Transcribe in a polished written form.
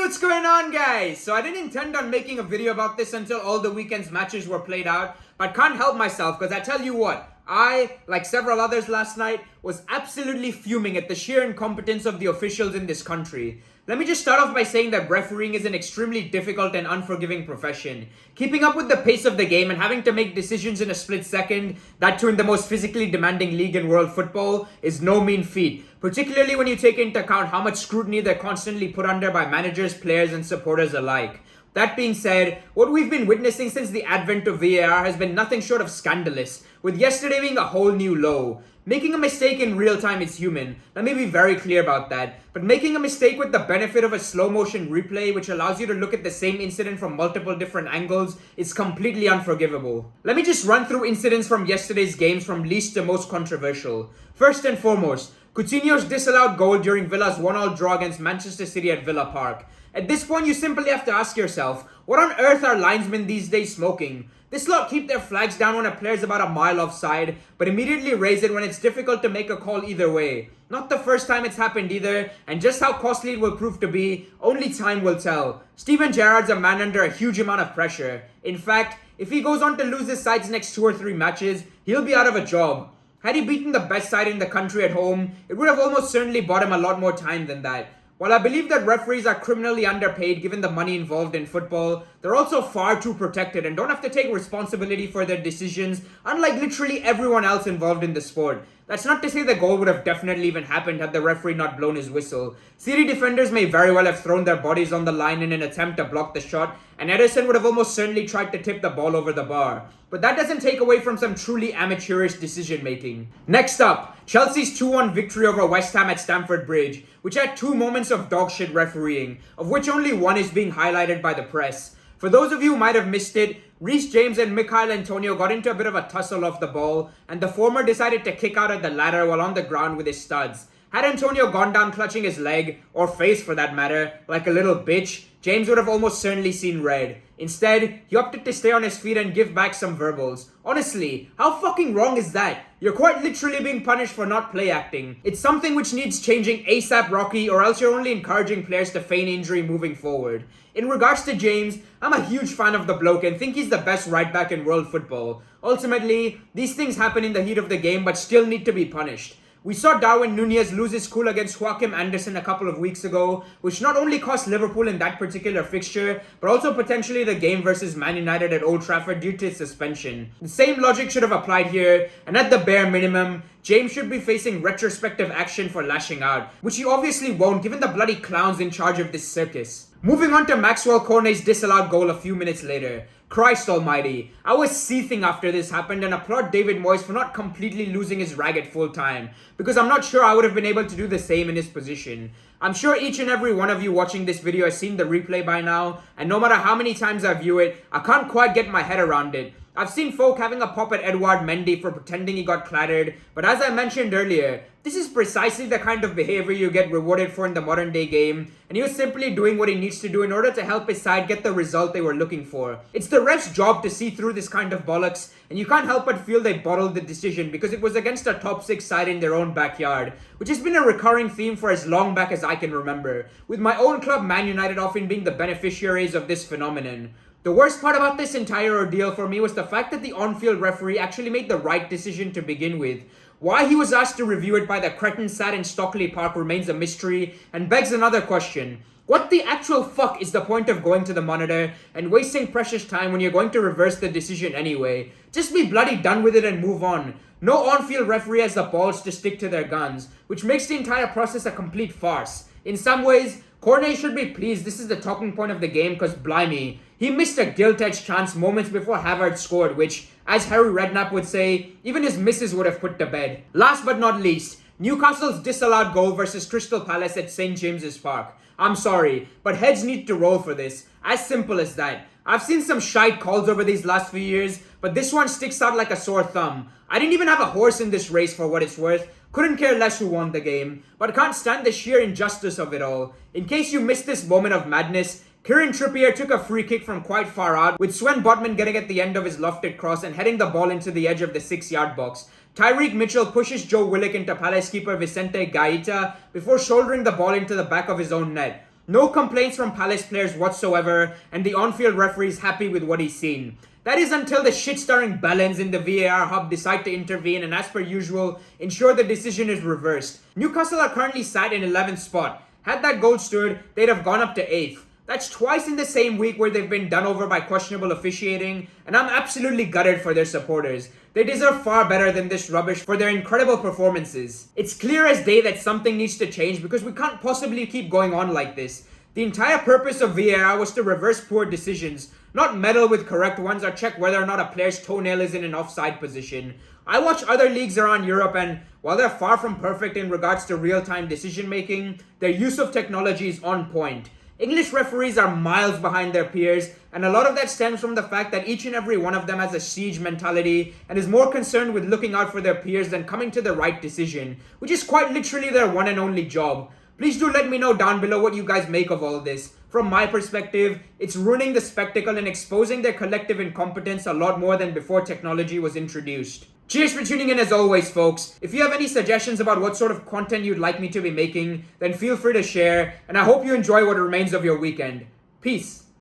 what's going on, guys? So I didn't intend on making a video about this until all the weekend's matches were played out, but can't help myself because I tell you what, I, like several others last night, was absolutely fuming at the sheer incompetence of the officials in this country. Let me just start off by saying that refereeing is an extremely difficult and unforgiving profession. Keeping up with the pace of the game and having to make decisions in a split second, that too in the most physically demanding league in world football, is no mean feat. Particularly when you take into account how much scrutiny they're constantly put under by managers, players and supporters alike. That being said, what we've been witnessing since the advent of VAR has been nothing short of scandalous, with yesterday being a whole new low. Making a mistake in real time is human, let me be very clear about that, but making a mistake with the benefit of a slow motion replay which allows you to look at the same incident from multiple different angles is completely unforgivable. Let me just run through incidents from yesterday's games from least to most controversial. First and foremost, Coutinho's disallowed goal during Villa's 1-1 draw against Manchester City at Villa Park. At this point, you simply have to ask yourself, what on earth are linesmen these days smoking? This lot keep their flags down when a player's about a mile offside, but immediately raise it when it's difficult to make a call either way. Not the first time it's happened either, and just how costly it will prove to be, only time will tell. Steven Gerrard's a man under a huge amount of pressure. In fact, if he goes on to lose his side's next 2 or 3 matches, he'll be out of a job. Had he beaten the best side in the country at home, it would have almost certainly bought him a lot more time than that. While I believe that referees are criminally underpaid given the money involved in football, they're also far too protected and don't have to take responsibility for their decisions, unlike literally everyone else involved in the sport. That's not to say the goal would have definitely even happened had the referee not blown his whistle. City defenders may very well have thrown their bodies on the line in an attempt to block the shot, and Ederson would have almost certainly tried to tip the ball over the bar. But that doesn't take away from some truly amateurish decision making. Next up, Chelsea's 2-1 victory over West Ham at Stamford Bridge, which had 2 moments of dogshit refereeing, of which only one is being highlighted by the press. For those of you who might have missed it, Reece James and Michail Antonio got into a bit of a tussle off the ball, and the former decided to kick out at the latter while on the ground with his studs. Had Antonio gone down clutching his leg, or face for that matter, like a little bitch, James would have almost certainly seen red. Instead, he opted to stay on his feet and give back some verbals. Honestly, how fucking wrong is that? You're quite literally being punished for not play acting. It's something which needs changing ASAP Rocky, or else you're only encouraging players to feign injury moving forward. In regards to James, I'm a huge fan of the bloke and think he's the best right back in world football. Ultimately, these things happen in the heat of the game but still need to be punished. We saw Darwin Núñez lose his cool against Joachim Andersen a couple of weeks ago, which not only cost Liverpool in that particular fixture, but also potentially the game versus Man United at Old Trafford due to his suspension. The same logic should have applied here, and at the bare minimum, James should be facing retrospective action for lashing out, which he obviously won't given the bloody clowns in charge of this circus. Moving on to Maxwell Cornet's disallowed goal a few minutes later. Christ almighty, I was seething after this happened and applaud David Moyes for not completely losing his rag at full time, because I'm not sure I would have been able to do the same in his position. I'm sure each and every one of you watching this video has seen the replay by now, and no matter how many times I view it, I can't quite get my head around it. I've seen folk having a pop at Edouard Mendy for pretending he got clattered, but as I mentioned earlier, this is precisely the kind of behavior you get rewarded for in the modern day game, and he was simply doing what he needs to do in order to help his side get the result they were looking for. It's the ref's job to see through this kind of bollocks, and you can't help but feel they bottled the decision because it was against a top 6 side in their own backyard, which has been a recurring theme for as long back as I can remember, with my own club Man United often being the beneficiaries of this phenomenon. The worst part about this entire ordeal for me was the fact that the on-field referee actually made the right decision to begin with. Why he was asked to review it by the cretin sat in Stockley Park remains a mystery and begs another question. What the actual fuck is the point of going to the monitor and wasting precious time when you're going to reverse the decision anyway? Just be bloody done with it and move on. No on-field referee has the balls to stick to their guns, which makes the entire process a complete farce. In some ways, Cornet should be pleased this is the talking point of the game because blimey, he missed a gilt-edged chance moments before Havertz scored, which, as Harry Redknapp would say, even his missus would have put to bed. Last but not least, Newcastle's disallowed goal versus Crystal Palace at St. James's Park. I'm sorry, but heads need to roll for this. As simple as that. I've seen some shite calls over these last few years, but this one sticks out like a sore thumb. I didn't even have a horse in this race for what it's worth. Couldn't care less who won the game, but can't stand the sheer injustice of it all. In case you missed this moment of madness, Kieran Trippier took a free kick from quite far out, with Sven Botman getting at the end of his lofted cross and heading the ball into the edge of the 6-yard box. Tyreek Mitchell pushes Joe Willock into Palace keeper Vicente Gaeta before shouldering the ball into the back of his own net. No complaints from Palace players whatsoever, and the on-field referee is happy with what he's seen. That is until the shit-stirring Bellens in the VAR hub decide to intervene and, as per usual, ensure the decision is reversed. Newcastle are currently sat in 11th spot. Had that goal stood, they'd have gone up to 8th. That's twice in the same week where they've been done over by questionable officiating, and I'm absolutely gutted for their supporters. They deserve far better than this rubbish for their incredible performances. It's clear as day that something needs to change because we can't possibly keep going on like this. The entire purpose of VAR was to reverse poor decisions, not meddle with correct ones or check whether or not a player's toenail is in an offside position. I watch other leagues around Europe, and while they're far from perfect in regards to real-time decision making, their use of technology is on point. English referees are miles behind their peers, and a lot of that stems from the fact that each and every one of them has a siege mentality and is more concerned with looking out for their peers than coming to the right decision, which is quite literally their one and only job. Please do let me know down below what you guys make of all this. From my perspective, it's ruining the spectacle and exposing their collective incompetence a lot more than before technology was introduced. Cheers for tuning in as always, folks. If you have any suggestions about what sort of content you'd like me to be making, then feel free to share, and I hope you enjoy what remains of your weekend. Peace.